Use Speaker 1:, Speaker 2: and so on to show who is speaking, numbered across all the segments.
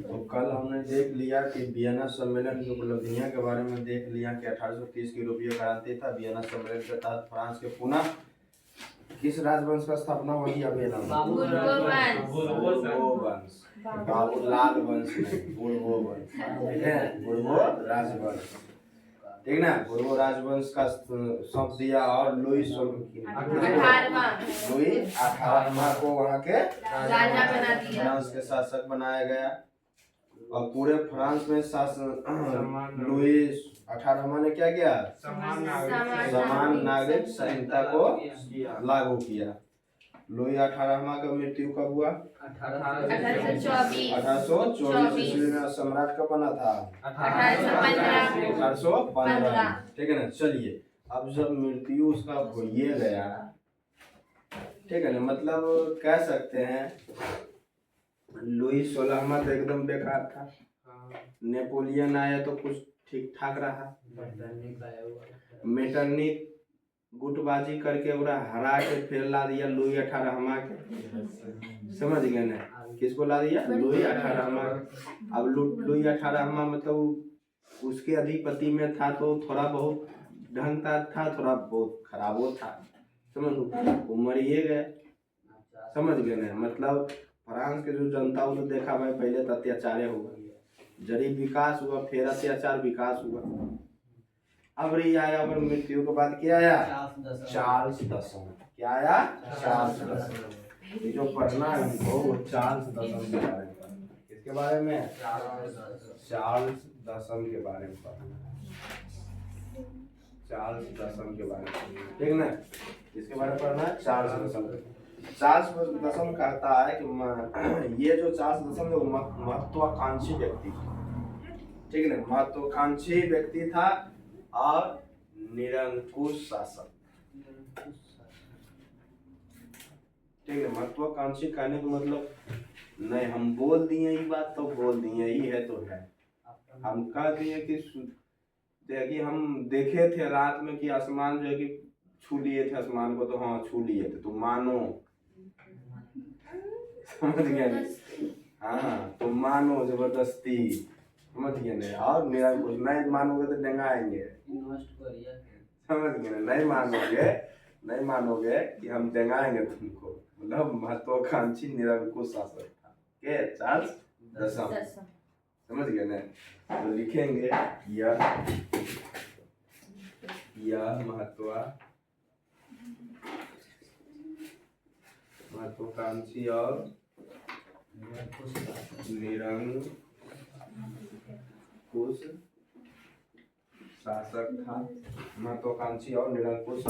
Speaker 1: तो कल हमने देख लिया कि वियना सम्मेलन की उपलब्धियां के बारे में देख लिया कि 1830 की यूरोपीय क्रांति था। वियना सम्मेलन के तहत फ्रांस के पुनः किस राजवंश का स्थापना हुई? बाबूलाल वंश नहीं, बुर्बो वंश, ठीक है, बुर्बो राजवंश, ठीक ना। बुर्बो राजवंश का सौंप दिया और लुई 18वां को वहाँ के
Speaker 2: राजा बना दिया,
Speaker 1: फ्रांस के शासक बनाया गया। और पूरे फ्रांस में शासन लुई 18वां ने क्या किया? समान नागरिक संहिता को लागू किया। लुई 18वां का मृत्यु कब हुआ? 1824 ईस्वी में। सम्राट कब बना था? 1815, ठीक है ना। चलिए, अब जब मृत्यु उसका हो ये गया, ठीक है ना, मतलब कह सकते हैं लुई 16वां तो एकदम बेकार था। नेपोलियन आया तो कुछ ठीक ठाक रहा। मेटरनिक गुटबाजी करके उरा हरा के फिर ला दिया लुई 18वां के, समझ गए ना। किसको ला दिया? लुई 18वां। अब लुई 18वां मतलब उसके अधिपति में था तो थोड़ा बहुत ढंग का था, थोड़ा बहुत खराबो था, समझ वो मरिए गए, समझ गए ना। मतलब फ्रांस के जो जनता तो देखा भाई पहले तो अत्याचार हुआ, जरी विकास हुआ फिर अत्याचार विकास हुआ। अब रही आया और मृत्यु के बाद क्या आया? चार्ल्स दसम। क्या आया? चार्ल्स दसम। ये जो पढ़ना है हमको वो चार्ल्स दसम के बारे में पढ़ना। किसके बारे में? चार्ल्स दसम के बारे में पढ़ना। चार्ल्स दसम के बारे में, ठीक ना। किसके बारे में पढ़ना है? चार्ल्स दसम। चार्ल्स दसम कहता है कि ये जो चार्ल्स दसम है वो महत्वाकांक्षी व्यक्ति, ठीक है ना, महत्वाकांक्षी व्यक्ति था और निरंकुश शासक, ठीक है। महत्वाकांक्षी कहने का मतलब नहीं हम बोल दिए ये बात तो बोल दिए ही है तो है, हम कह दिए कि हम देखे थे रात में कि आसमान जो है कि छू लिए थे आसमान को, तो हाँ छू लिए थे, तो मानो, समझ गए ना। हाँ तो मानो जबरदस्ती, समझ गए ना। और निरंकुश नहीं मानोगे तो डेंगाएंगे, समझ गए ना। नहीं मानोगे कि हम डेंगाएंगे तुमको, मतलब महत्वाकांक्षी निरंकुश शासक था के चार्ल्स दसम, समझ गए ना। तो लिखेंगे यह महत्वाकांक्षी और निरंकुश शासक था। महत्वाकांक्षी और निरंकुश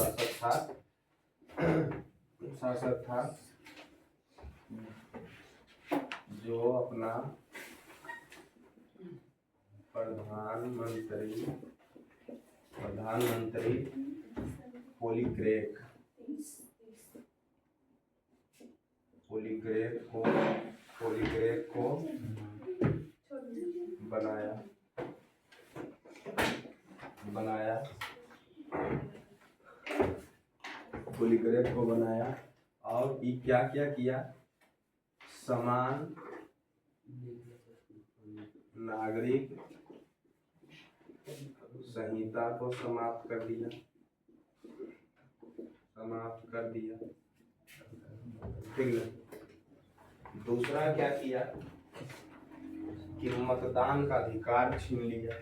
Speaker 1: शासक था जो अपना प्रधानमंत्री पोलीक्रेक को बनाया पोलीक्रेक को बनाया। और ये क्या क्या किया? समान नागरिक संहिता को समाप्त कर दिया, ठीक है। दूसरा क्या किया कि मतदान का अधिकार छीन लिया,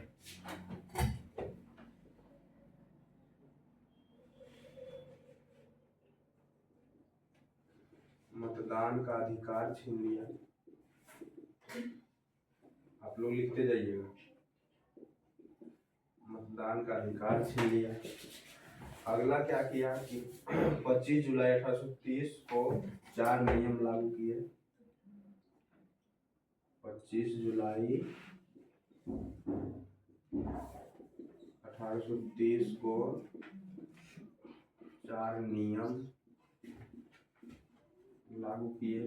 Speaker 1: आप लोग लिखते जाइएगा, मतदान का अधिकार छीन लिया। अगला क्या किया कि 25 जुलाई 1830 को 4 नियम लागू किए। 25 जुलाई 1830 को 4 नियम लागू किए,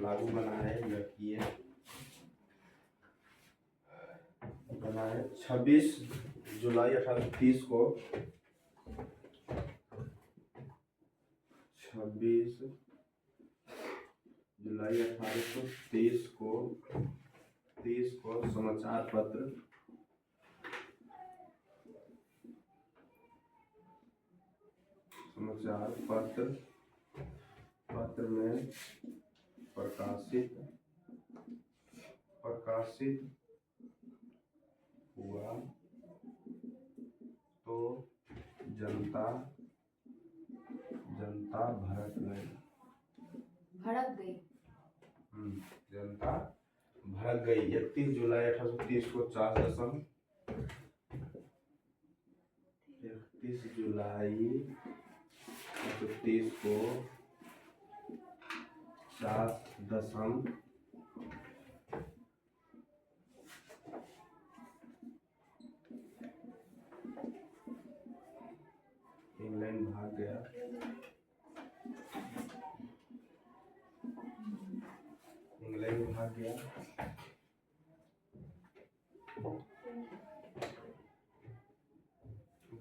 Speaker 1: लागू बनाए। 26 जुलाई 1830 को 26 जुलाई 1830 को समाचार पत्र में प्रकाशित हुआ तो जनता भड़क गई। जनता भड़क गई। 31 जुलाई 1830 को 31 जुलाई 1830 को 4 इंग्लैंड भाग गया।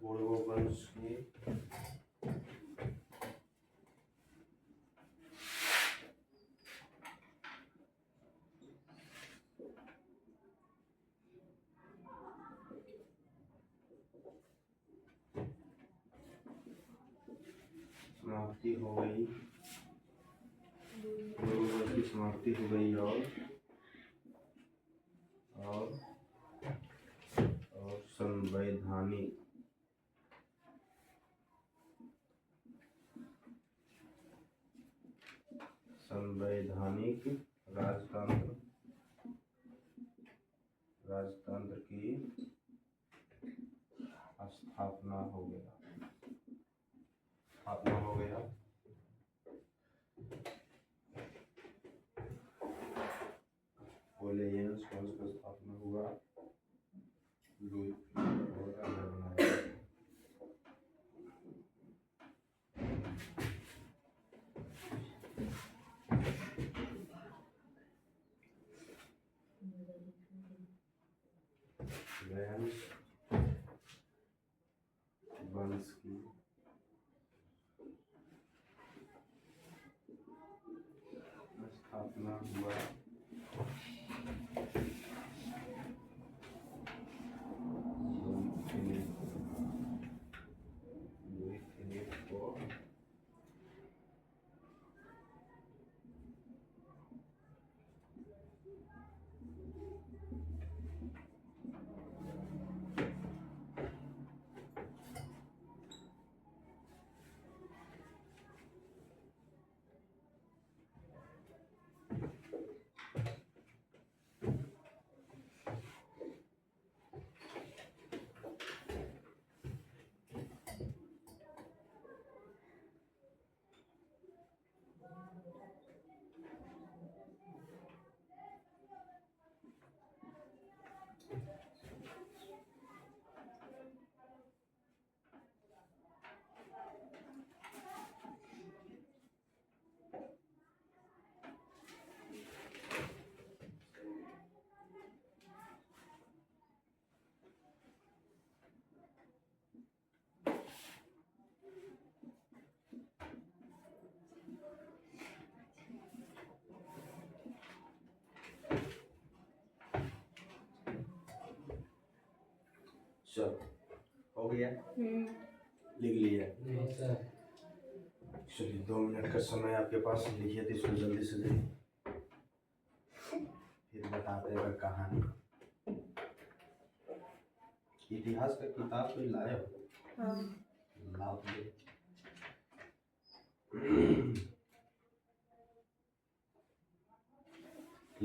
Speaker 1: बोर्गो वंश की समाप्ति हो गई। समाप्ति हो गई और संवैधानिक राजतंत्र की स्थापना हो गया। पोलेयंस वंश का स्थापना हुआ। वंश की स्थापना हुआ। चलो हो गया। लिख लिया। चलिए 2 मिनट का समय आपके पास, लिखिए तो इसको जल्दी से लिखिए, फिर बताते हैं कहानी। इतिहास का किताब कोई लाए हो? लाओ तो।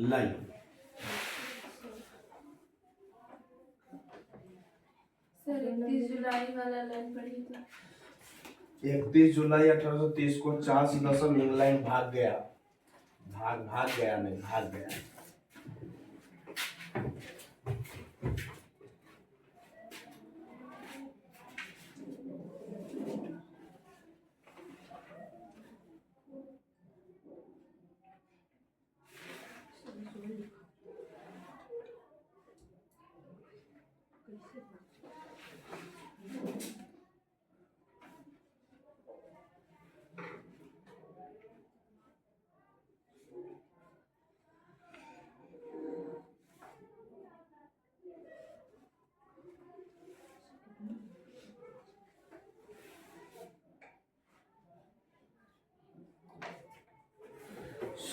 Speaker 1: लाई
Speaker 2: सर 31 जुलाई वाला लाइन पढ़िए तो।
Speaker 1: 31 जुलाई 1830 को चार्ल्स दशम इंग्लैंड भाग गया। भाग गया।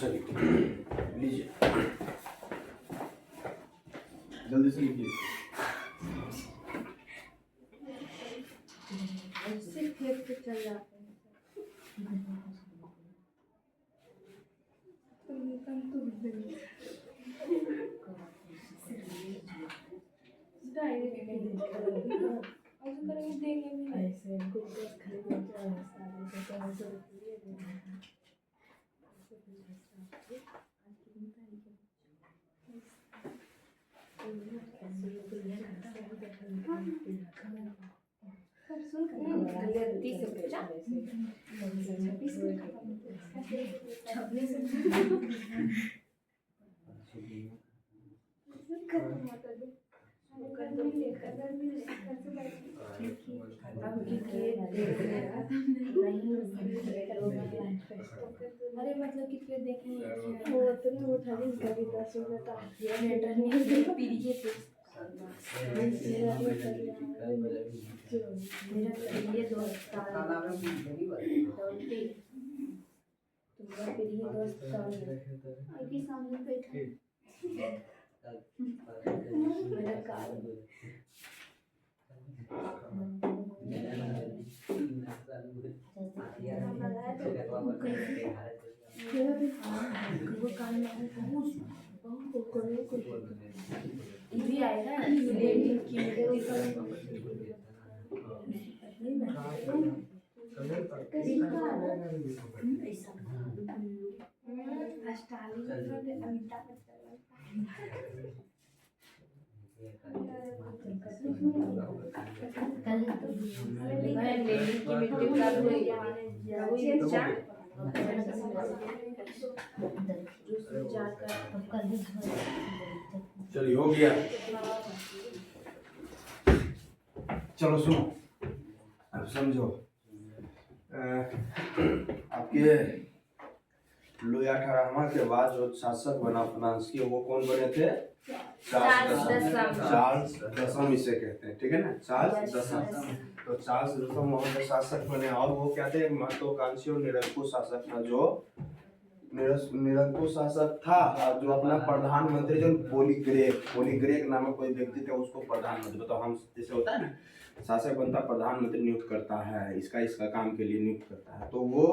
Speaker 1: चलिए लीजिए, जल्दी से लीजिए।
Speaker 2: सिर्फ खेत पे चल जाते हैं अरे मतलब कितने देखेंगे वो तो नहीं उठा दी कभी 10 मिनट जनरेटर नहीं पीरिए थे मेरा प्रिय दोस्त तुम्हारा प्रिय दोस्त आगे सामने बैठा मेरा कार भी आएगा
Speaker 1: चलिए हो गया। चलो सुनो, अब समझो। आपके लुई 18वां के बाद जो शासक बना फ्रांस के, वो कौन बने थे? चार्ल्स दसम इसे कहते हैं, ठीक है ना, चार्ल्स दसम। तो चार्ल्स दसम वहाँ पे शासक बने, और वो क्या थे? महत्वाकांक्षी और निरंकुश शासक था। जो निरंकुश शासक था, और जो अपना प्रधानमंत्री जो पोलीग्रेक नामक कोई व्यक्ति थे, उसको प्रधानमंत्री, तो हम जैसे होता है ना, शासक बनता प्रधानमंत्री नियुक्त करता है, इसका काम के लिए नियुक्त करता है। तो वो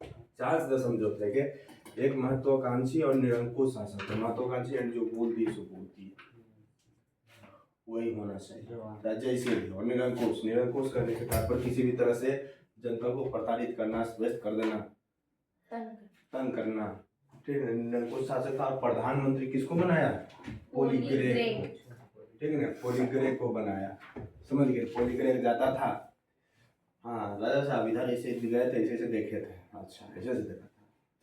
Speaker 1: चार्ल्स दसम जो थे कि एक महत्वाकांक्षी और निरंकुश शासक है। महत्वाकांक्षी एंड जो बोलती वही होना चाहिए, जैसे भी हो। निरंकुश करने के तात्पर्य किसी भी तरह से जनता को प्रताड़ित करना, व्यस्त कर देना, तंग करना, ठीक है। निरंकुश शासक था। प्रधानमंत्री किसको बनाया? पोलीग्रेक, ठीक है ना, पोलीग्रेक को बनाया। समझ गए? पोलीग्रेक जाता था, हाँ राजा साहब इधर ऐसे गए थे, ऐसे देखे थे, अच्छा ऐसे देखा था,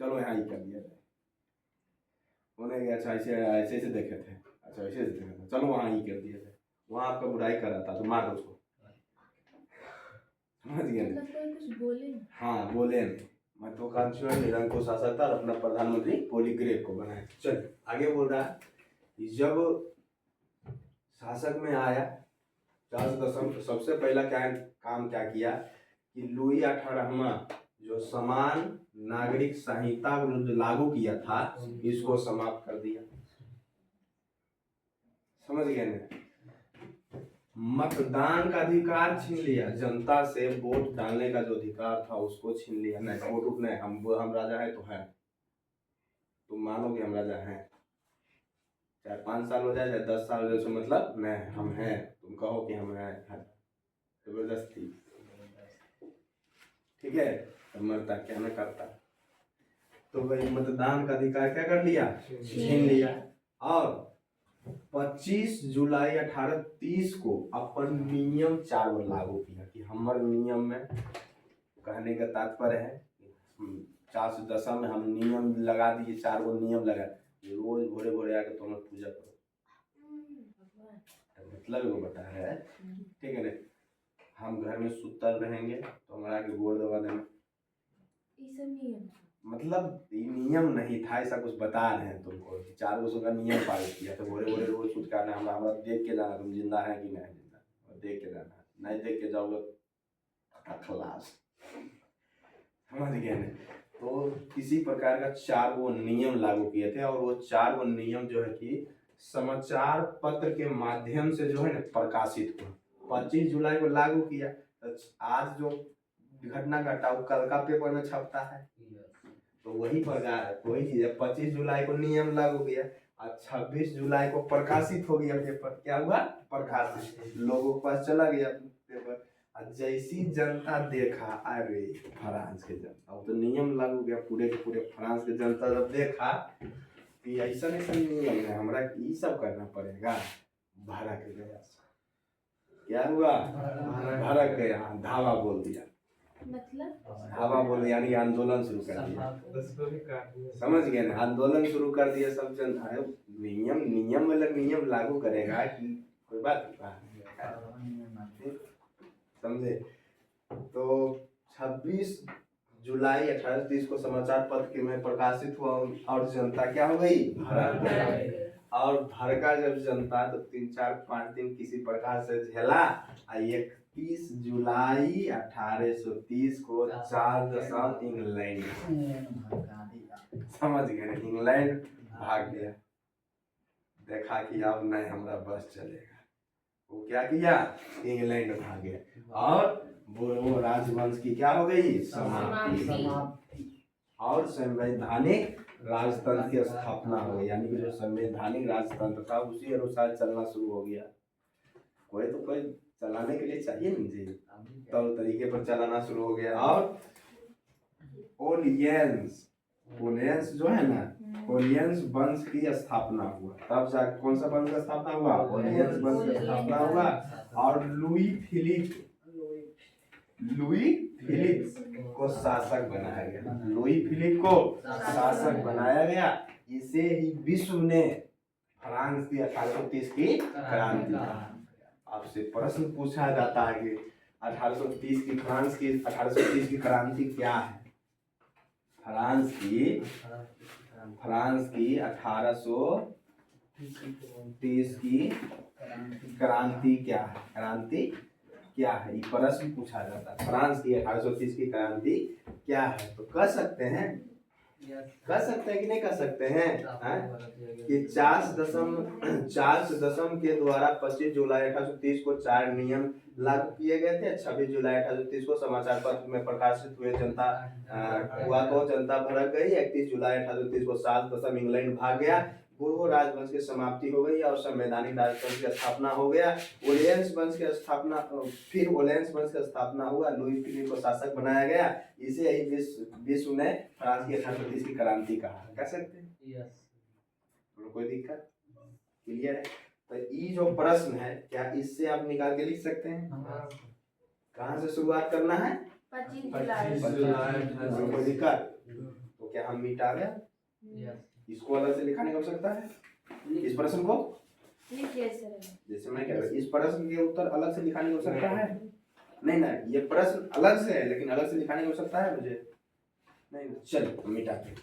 Speaker 1: चलो यहाँ ही कर दिया जाए। उन्हें अच्छा ऐसे देखे थे, अच्छा ऐसे देखा था, चलो वहाँ ही कर दिया जाए। वहाँ आपका बुराई कर रहा था तो मार दो उसको। समझ गए?
Speaker 2: कुछ बोले
Speaker 1: हाँ बोले नहीं। महत्वाकांक्षी और निरंकुश शासक था और अपना प्रधानमंत्री पोलीग्रेक को बनाया। चल आगे बोल रहा है, जब शासक में आया चार्ल्स दसम, तो सबसे पहला काम क्या किया कि लुई 18वां जो समान नागरिक संहिता विरुद्ध लागू किया था, इसको समाप्त कर दिया। समझ गए ना? मतदान का अधिकार छीन लिया, जनता से वोट डालने का जो अधिकार था उसको छीन लिया। नहीं वोट उठने, हम राजा है तो है, तुम मानोगे हम राजा हैं, चाहे 5 साल हो जाए चाहे 10 साल हो जाए, मतलब नहीं हम हैं, तुम कहो कि हम हैं, जबरदस्ती, ठीक है। तो मरता क्या न करता। तो भाई मतदान का अधिकार क्या कर लिया? छीन लिया। और 25 जुलाई 1830 को अपन नियम 4 लागू किया कि हमारे नियम में, कहने का तात्पर्य है 4 दशा में हम नियम लगा दिए, 4 नियम लगा, रोज भोरे भोरे आके तुम पूजा करो, मतलब वो बता है, ठीक है ना। हम घर में सुतल रहेंगे तो हमारा के गोड़ दबा देना, मतलब नियम नहीं था, ऐसा कुछ बता रहे हैं तुमको। 4 वर्षों का नियम पारित किया, तो भोरे भोरे रोज छूट के आना, हमारा देख के जाना तुम जिंदा है कि नहीं जिंदा, और देख के जाना, नहीं देख के जाओगे खलास। समझ गए ना? तो किसी प्रकार का 4 वो नियम लागू किए थे, और वो 4 वो नियम जो है कि समाचार पत्र के माध्यम से जो है ना प्रकाशित हुआ। 25 जुलाई को लागू किया, तो आज जो घटना घटा वो कल का पेपर में छपता है, तो वही प्रकार वही चीज है। 25 जुलाई को नियम लागू किया और 26 जुलाई को प्रकाशित हो गया पेपर। क्या हुआ? प्रकाशित, लोगों के पास चला गया पेपर। और जैसी जनता देखा, अरे फ्रांस के जनता, अब तो नियम लागू गया, पूरे के पूरे फ्रांस के जनता जब देखा कि ऐसा नियम है, हमरा ये सब करना पड़ेगा, भड़क गया। क्या हुआ? भड़क गया, धावा बोल दिया।
Speaker 2: मतलब
Speaker 1: धावा बोल यानी आंदोलन शुरू कर दिया। समझ गए ना? आंदोलन शुरू कर दिया सब जनता। अरे नियम मतलब नियम लागू करेगा कि कोई बात समझे? तो 26 जुलाई 1830 को समाचार पत्र में प्रकाशित हुआ और जनता क्या हो गई? भड़क गई। और भड़का जब जनता तो 3-4-5 दिन किसी प्रकार से झेला। 31 जुलाई 1830 को 4 दशम इंग्लैंड, समझ गए? इंग्लैंड भाग गया, देखा कि अब नहीं हमारा बस चलेगा। वो क्या किया? इंग्लैंड भाग गया और बोर्बो राजवंश की क्या हो गई? समाप्ति। और संवैधानिक राजतंत्र की स्थापना हो गई, यानी कि जो संवैधानिक राजतंत्र था उसी अनुसार चलना शुरू हो गया। कोई तो कोई चलाने के लिए चाहिए नहीं जी, तो तरीके पर चलाना शुरू हो गया। और ओलियंस जो है ना, ओलियंस वंश की स्थापना हुआ। तब जाकर कौन सा वंश का स्थापना हुआ? ओलियंस वंश की स्थापना हुआ। और लुई फिलिप को शासक बनाया गया। लुई फिलिप को शासक बनाया गया। इसे ही विश्व ने फ्रांस की 1830 की क्रांति। आपसे प्रश्न पूछा जाता है कि 1830 की फ्रांस की 1830 की क्रांति क्या है? फ्रांस की 1830 की क्रांति क्या है? क्रांति क्या है, ये प्रश्न पूछा जाता है। फ्रांस की 1830 की क्रांति क्या है? तो कह सकते हैं कि नहीं कह सकते हैं? कि 4 दशम के द्वारा 25 जुलाई 1830 को 4 नियम लागू किए गए थे। 26 जुलाई 1830 को समाचार पत्र में प्रकाशित हुए, जनता हुआ तो जनता भड़क गई। 31 जुलाई 1830 को 7 दशम इंग्लैंड भाग गया। पूर्व राजवंश की समाप्ति हो गई और संवैधानिक राजतंत्र की स्थापना हो गया। ओलियंस वंश की स्थापना, फिर ओलियंस वंश की स्थापना हुआ। लुई फिलिप को शासक बनाया गया। इसे ही विश्व ने फ्रांस की 1830 की क्रांति कहा। कह सकते हैं? कोई दिक्कत? क्लियर है? तो ये जो प्रश्न है, क्या इससे आप निकाल के लिख सकते हैं? कहाँ से शुरुआत करना है? 25 जुलाई। कोई दिक्कत? तो क्या हम मिटा गया? इसको अलग से लिखाने की आवश्यकता है? इस प्रश्न को जैसे मैं कह रहा हूँ, इस प्रश्न के उत्तर अलग से लिखाने की आवश्यकता है? नहीं ना, ये प्रश्न अलग से है, लेकिन अलग से लिखाने की आवश्यकता है मुझे? नहीं। चलिए मिटाते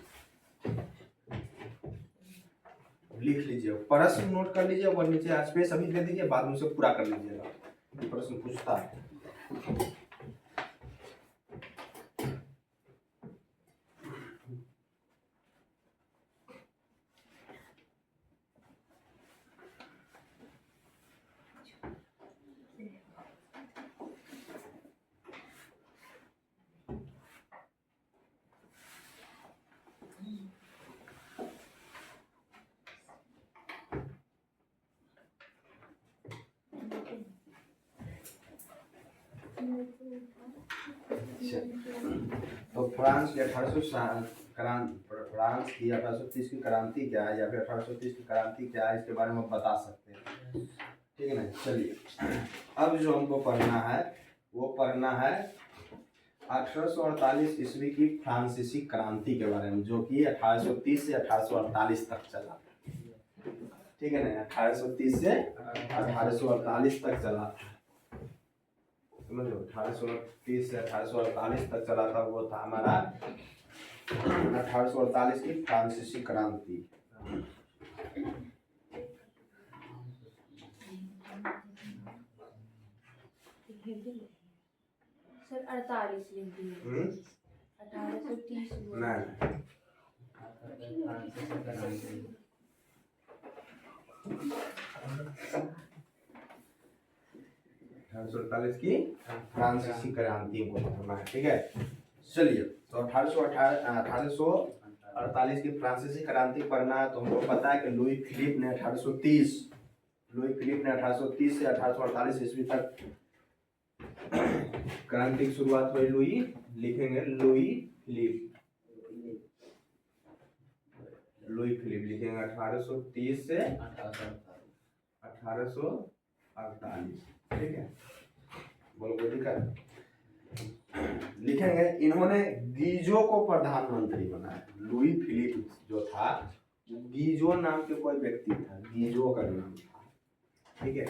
Speaker 1: लिख लीजिए, प्रश्न नोट कर लीजिए और नीचे स्पेस अभी दे दीजिए, बाद में उसे पूरा कर लीजिएगा। प्रश्न पूछता है। तो फ्रांस की 1830 की क्रांति क्या है, या फिर 1830 की क्रांति क्या है, इसके बारे में बता सकते हैं। ठीक है ना? चलिए, अब जो हमको पढ़ना है वो पढ़ना है 1848 ईस्वी की फ्रांसीसी क्रांति के बारे में, जो कि 1830 से 1848 तक चला। ठीक है ना? 1830 से 1848 तक चला। समझो, 1830 से 1848 तक चला था। वो था हमारा 1848 की फ्रांसीसी क्रांति।
Speaker 2: सर 48 लिख दिए। 1830
Speaker 1: ना 1848 की फ्रांसीसी क्रांति को पढ़ना है, ठीक है। चलिए, तो 1848 की फ्रांसीसी क्रांति पढ़ना है। तो हमको पता है कि लुई फिलिप ने 1830 से 1848 ईस्वी तक क्रांति की शुरुआत हुई। लुई लिखेंगे, लुई फिलिप लिखेंगे 1830 से 1848, ठीक है। बोलो कोई दिक्कत? लिखेंगे, इन्होंने गीजो को प्रधानमंत्री बनाया। लुई फिलिप जो था, गीजो नाम के कोई व्यक्ति था, गीजो का नाम था, ठीक है।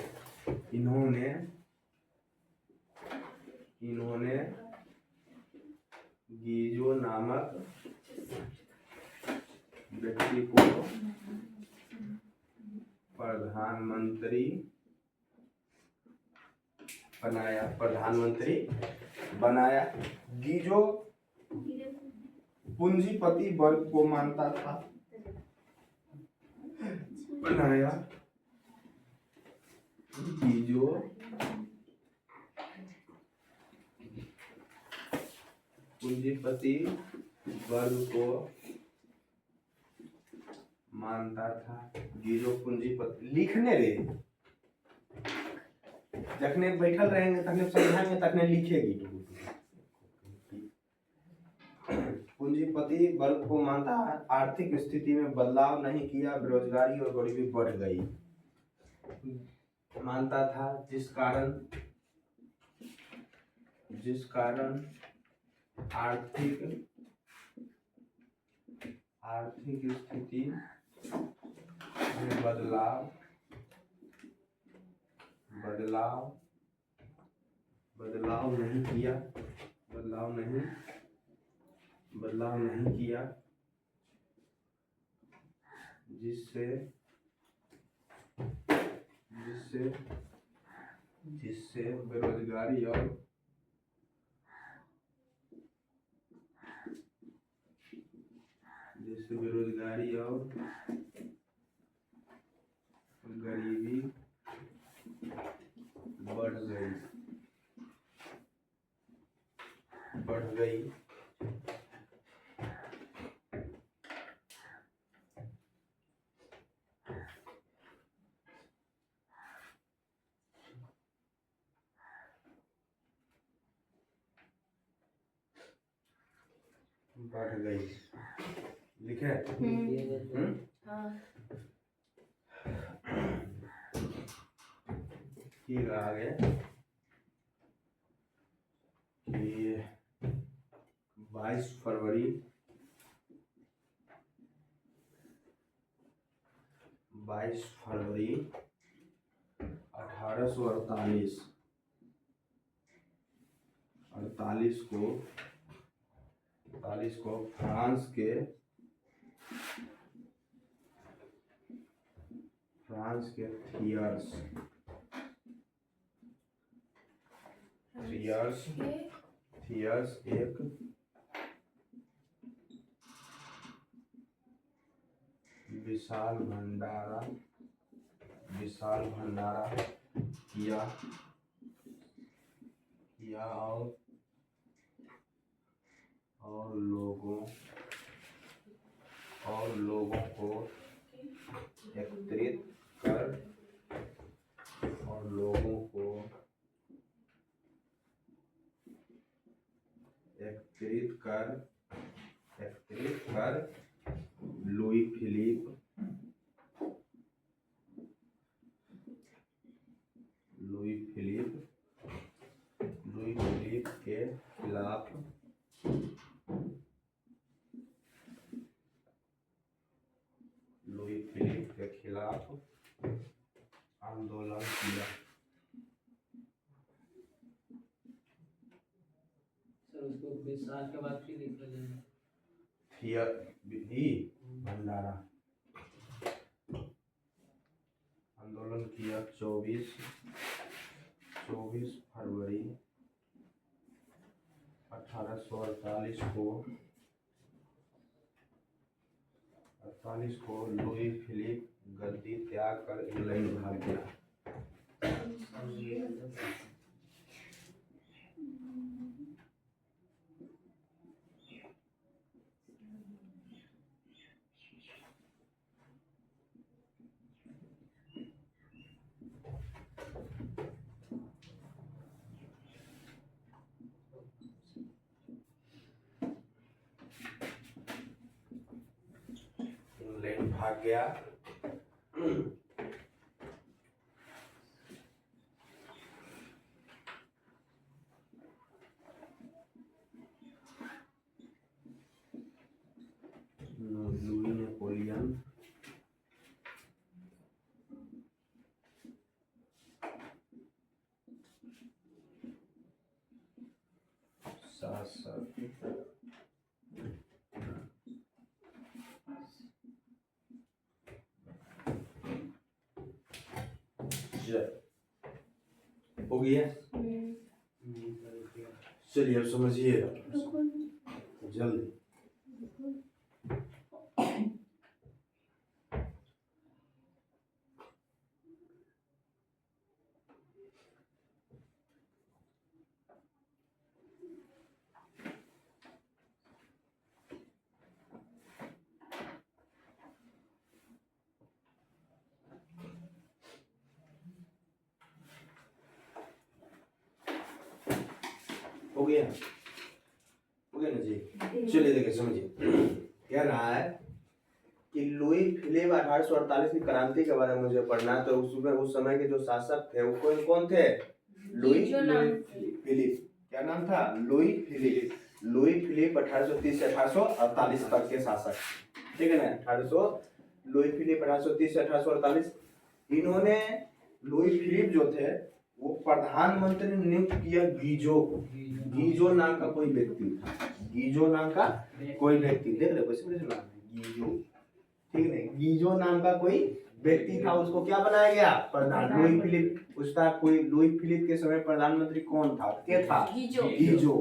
Speaker 1: इन्होंने गीजो नामक व्यक्ति को प्रधानमंत्री बनाया। गीजो पूंजीपति वर्ग को मानता था। बनाया गीजो पूंजीपति वर्ग को मानता था। गीजो पूंजीपति लिखने रे, जखने बैठल रहेंगे तखने समझाएंगे, तखने लिखेगी। पूंजीपति वर्ग को मानता है। आर्थिक स्थिति में बदलाव नहीं किया, बेरोजगारी और गरीबी बढ़ गई। मानता था, जिस कारण आर्थिक स्थिति में बदलाव नहीं किया, जिससे बेरोजगारी और गरीबी बढ़ गई। लिखे?
Speaker 2: हाँ।
Speaker 1: ठीक है, आगे कि 22 फरवरी 1848 को फ्रांस के थियर्स एक विशाल भंडारा किया और लोगों को एकत्रित कर लुई फिलिप के खिलाफ आंदोलन किया।
Speaker 3: उसको 20 साल के बाद फिर लिखा जाएगा।
Speaker 1: भंडारा आंदोलन किया 24 फरवरी 1848 अड़तालीस को लुई फिलिप गद्दी त्याग कर इंग्लैंड भाग गया। इंग्लैंड भाग गया। लुई नेपोलियन शासक हो गया। चलिए अब समझिएगा जल्दी। हो गया ना जी। चलिए देखिए समझिए क्या रहा है कि लुई फिलिप 1848 की क्रांति के बारे में मुझे पढ़ना है। तो उस समय के जो शासक थे वो कौन थे? Louis Philippe. क्या नाम था? Louis Philippe. लुई फिलिप 1830 से 1848 तक के शासक, ठीक है ना। 1800 लुई फिलिप 1830 से 1848। इन्होंने लुई फिलिप जो थे वो प्रधानमंत्री नियुक्त किया गीजो। गीजो नाम का कोई व्यक्ति था। गीजो नाम का कोई व्यक्ति, देख रहे कैसे नाम है गीजो, ठीक है। गीजो नाम का कोई व्यक्ति था, उसको क्या बनाया गया? प्रधान। लुई फिलिप उसका कोई लुई फिलिप के समय प्रधानमंत्री कौन था? क्या था? गीजो,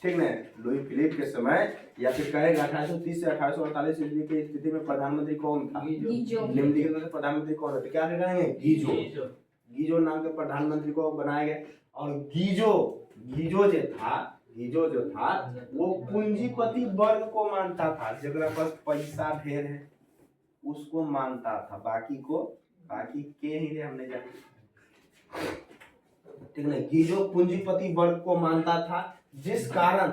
Speaker 1: ठीक है। लुई फिलिप के समय या फिर कहेगा 1830 से 1848 ईस्वी की स्थिति में प्रधानमंत्री कौन था? निम्नलिखित में से प्रधानमंत्री कौन है? क्या कहेंगे? गीजो। गीजो नाम के प्रधानमंत्री को बनाया गया। और गीजो जो था वो पूंजीपति वर्ग को मानता था, जगह पर पैसा ढेर है उसको मानता था, बाकी के ही हमने जाने, ठीक है। गीजो पूंजीपति वर्ग को मानता था, जिस कारण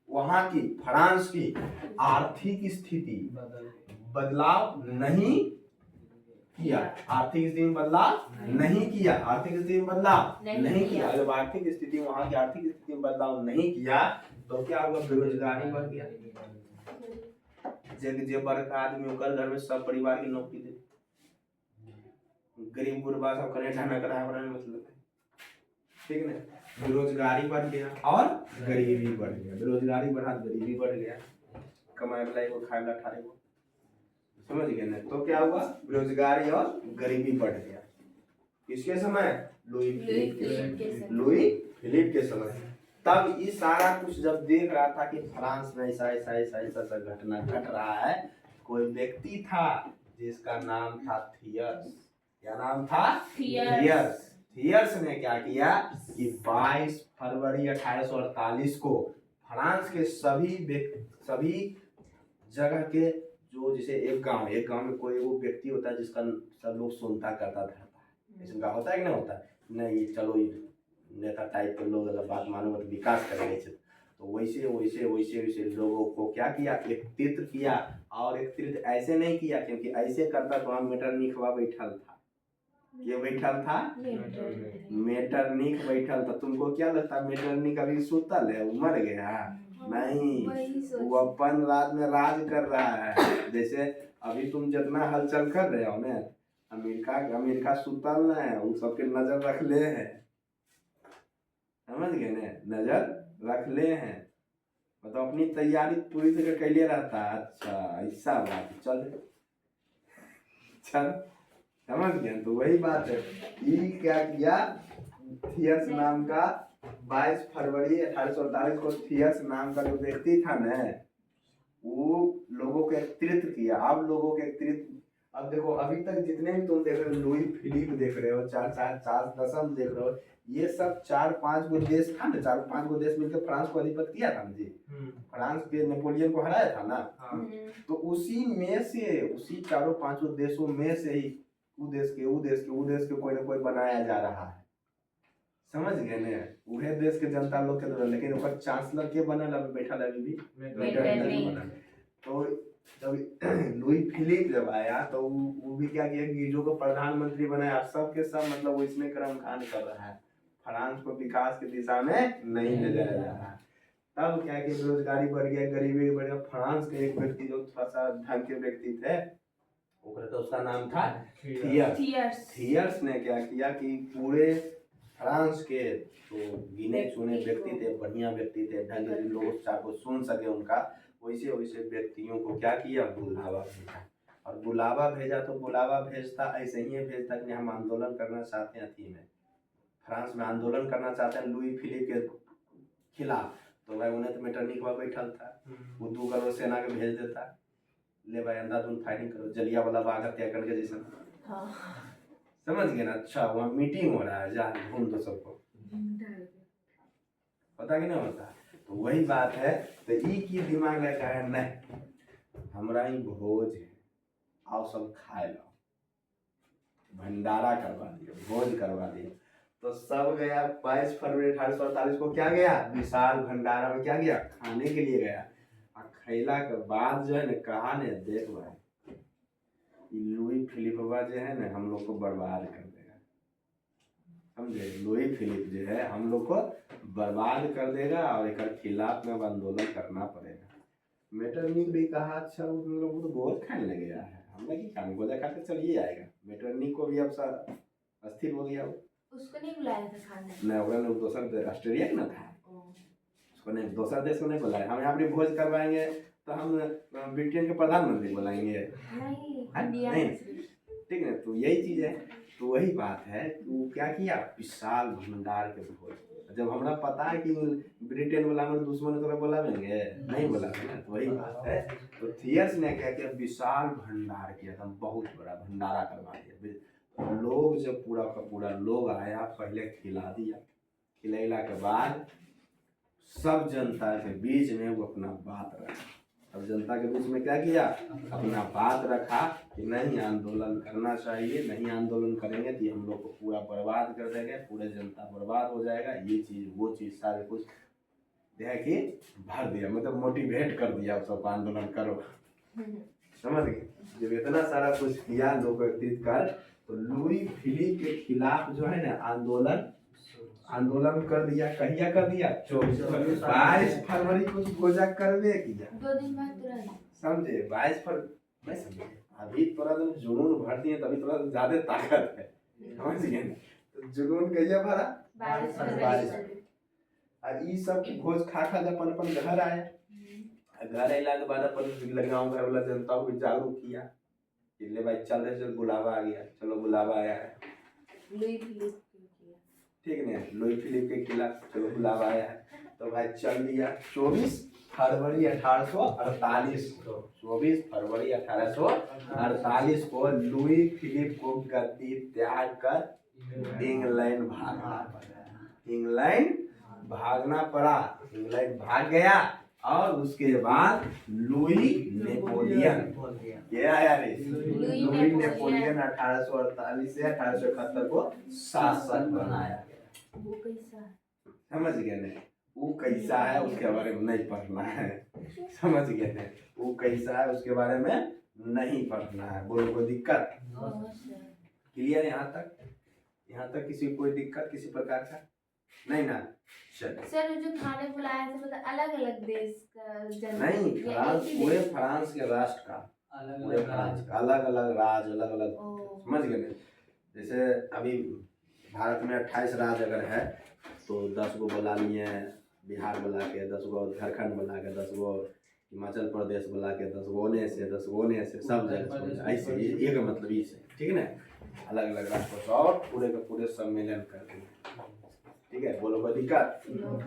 Speaker 1: वहां की फ्रांस की आर्थिक स्थिति बदलाव नहीं किया। आर्थिक स्थिति में बदलाव नहीं किया। जब आर्थिक स्थिति वहां की आर्थिक स्थिति में बदलाव नहीं किया तो क्या हुआ? बेरोजगारी बढ़ गया। जे वर्ग का आदमी ओकर घर में सब परिवार की नौकरी दे, गरीब गुरबा सब कनेठा न करा मतलब, ठीक है। बेरोजगारी बढ़ गया और गरीबी बढ़ गया। बेरोजगारी बढ़ा, गरीबी बढ़ गया। कमाए वाला को खाए वाला ठारे को, समझ गए ना। तो क्या हुआ? बेरोजगारी और गरीबी बढ़ गया। किसके समय? लुई फिलिप के समय। तब ये सारा कुछ जब देख रहा था कि फ्रांस में ऐसा घटना घट रहा है, कोई व्यक्ति था जिसका नाम था थियर्स। क्या नाम था? थियर्स ने क्या किया कि 22 फरवरी 1848 को फ्रांस के सभी जगह के जो जैसे एक गांव में कोई वो व्यक्ति होता है जिसका सब लोग सुनता करता था, ऐसा गाँव होता है कि नहीं होता? नहीं, चलो नेता टाइप के लोग अगर बात मानो तो विकास करेंगे, तो वैसे लोगों को क्या किया? एकत्रित किया। और एकत्रित ऐसे नहीं किया क्योंकि ऐसे करता तो हम मेटरनिख बैठल था। ये बैठल था मेटरनिख बैठल था। तुमको क्या लगता मेटरनिख अभी सुतल है, मर गया? नहीं, वो अपन रात में राज कर रहा है। जैसे अभी तुम जितना हलचल कर रहे हो ना, अमेरिका सुतल ना है, वो सबके नजर रख ले है, समझ गए ना? नजर रख ले हैं, मतलब अपनी तैयारी पूरी तरह कैले रहता है। अच्छा ऐसा बात, चल समझ गए। तो वही बात है, ये क्या किया? थियर्स नाम का 22 फरवरी 1848 को थियर्स नाम का जो व्यक्ति था न, वो लोगों के नेतृत्व किया। अब लोगों के नेतृत्व, अब देखो अभी तक जितने भी तुम देख रहे हो, लुई फिलिप देख रहे हो, चार्ल्स दसम देख रहे हो, ये सब 4-5 गो देश था ना, 4-5 गो देश मिलकर फ्रांस को अधिपत किया था ना जी। फ्रांस के नेपोलियन को हराया था ना। तो उसी में से, उसी 4-5 देशों में से ही वो देश के कोई ना कोई बनाया जा रहा है। समझ गए ने, उहे देश के जनता लोग के द्वारा। लेकिन ओकर चांसलर के बनल अभी बैठल अभी भी बनल। तो जब लुई फिलिप जब आया तो वो भी क्या किया, गिजो को प्रधानमंत्री बनाया। सब के सब मतलब वो इसमें कर्मकांड कर रहा है, फ्रांस को विकास की दिशा में नहीं ले जाया जा रहा है। तब क्या कि बेरोजगारी बढ़ गया, गरीबी बढ़ गया। फ्रांस के एक व्यक्ति जो थोड़ा सा ढंग के व्यक्ति थे, तो उसका नाम था थियर्स ने क्या किया कि पूरे फ्रांस के तो गिने चुने व्यक्ति थे, बढ़िया व्यक्ति थे, ढंग के लोग को सुन सके उनका, वैसे वैसे व्यक्तियों को क्या किया, बुलावा भेजा। और बुलावा भेजा तो बुलावा भेजता ऐसे ही भेजता कि हम आंदोलन करना चाहते हैं, अथी में फ्रांस में आंदोलन करना चाहते हैं लुई फिलिप के खिलाफ। तो भाई उन्हें तो मेटरनिक पर बैठल था, वो 2 करोड़ सेना के भेज देता, ले भाई अंधाधुंध फायरिंग करो, जलियांवाला बाग हत्याकांड के जैसा। समझ गए ना। अच्छा वहाँ मीटिंग हो रहा है, जा ढूंढ दो सबको, पता कि नहीं होता। तो वही बात है। तो ई की दिमाग लगा है नहीं, हमरा ही भोज है, आओ सब खाए लो, भंडारा करवा दियो, भोज करवा दियो। तो सब गया 22 फरवरी 1848 को क्या गया, विशाल भंडारा में क्या गया, खाने के लिए गया। खैला के बाद जो है ना, कहा ने देख भाई लुई फिलिपवा जो है ना हम लोग को बर्बाद कर देगा, समझे। लुई फिलिप जो है हम लोग को बर्बाद कर देगा और एक खिलाफ में आंदोलन करना पड़ेगा। मेटरनिक भी कहा अच्छा उन लोग तो गोद खाने लगे गया है, हमने की काम गोदा खा के चलिए आएगा। मेटरनिक को भी अब अस्थिर हो गया,
Speaker 2: उसको नहीं बुलाया था खाने,
Speaker 1: नहीं वो दूसरा ऑस्ट्रेलिया का ना था, उसको नहीं, दूसरा देश को नहीं बुलाया। हम यहाँ पे भोज करवाएंगे तो हम ब्रिटेन के प्रधानमंत्री बुलाएंगे, नहीं ठीक है। तो यही चीज है। तो वही बात है, तो क्या किया, विशाल भंडार के भोज। जब हमरा पता है कि ब्रिटेन वाला हमारे दुश्मन को बुलावेंगे, नहीं बुलावेंगे, तो वही बात है। तो थियर्स ने क्या किया, विशाल भंडार किया था, बहुत बड़ा भंडारा करवा दिया। लोग जब पूरा का पूरा लोग आया, पहले खिला दिया, खिलैला के बाद सब जनता के बीच में वो अपना बात रखा। अब जनता के बीच में क्या किया, अपना बात रखा कि नहीं आंदोलन करना चाहिए, नहीं आंदोलन करेंगे तो हम लोग को पूरा बर्बाद कर देंगे, पूरे जनता बर्बाद हो जाएगा, ये चीज़ वो चीज़ सारे कुछ है कि भर दिया, मतलब मोटिवेट कर दिया सब आंदोलन करो, समझ गए। जब इतना सारा कुछ किया लोग एकत्रित कर, तो लुई फिलिप के खिलाफ जो है ना आंदोलन कर दिया। कहिया कर दिया, 22 फरवरी को गोजा करवे किया,
Speaker 2: 2 दिन बाद तुरंत,
Speaker 1: समझे। 22 फरवरी नहीं समझे, अभी थोड़ा तुम जुनून भरती है तभी थोड़ा ज्यादा ताकत है, समझ गए ना। तो जुनून कहिया भरा,
Speaker 2: 22 फरवरी।
Speaker 1: और ई सब भोज खा जब अपन अपन घर आए, घर अला के बाद अपन लगाओ घर वाला जनता को जागरूक किया, ले भाई चल रहे, चल बुलावा आ गया, चलो बुलावा आया है,
Speaker 2: लुई फिलिप
Speaker 1: ठीक है, लुई फिलिप के खिलाफ चलो बुलावा आया है, तो भाई चल दिया। 24 फरवरी 1848 को 24 फरवरी 1848 को लुई फिलिप को गद्दी त्याग कर इंग्लैंड भागना पड़ा, इंग्लैंड भाग गया। और उसके बाद लुई नेपोलियन ये आया रे, लुई नेपोलियन 1848 से 1871 को शासक बनाया।
Speaker 2: वो कैसा
Speaker 1: समझ गए ना, वो कैसा है उसके बारे में नहीं पढ़ना है, समझ गए ना, वो कैसा है उसके बारे में नहीं पढ़ना है। बोलो कोई दिक्कत क्लियर? यहाँ तक किसी कोई दिक्कत किसी प्रकार का नहीं ना? चलो
Speaker 2: सर जो खाने बुलाया था मतलब अलग अलग देश का
Speaker 1: नहीं, फ्रांस पूरे फ्रांस के राष्ट्र का, पूरे फ्रांस का अलग अलग राज्य, अलग अलग, समझ गए ना। जैसे अभी भारत में 28 राज्य अगर है तो 10 गो बुला लिए, बिहार बुला के 10 गो, झारखंड बुला के 10 गो, हिमाचल प्रदेश बुला के 10 गो ने से 10 गो ने से, सब जगह ऐसे ये का मतलब ये है, ठीक है ना। अलग अलग राज्य और पूरे का पूरे सम्मेलन करते हैं। ठीक है, बोलो कोई दिक्कत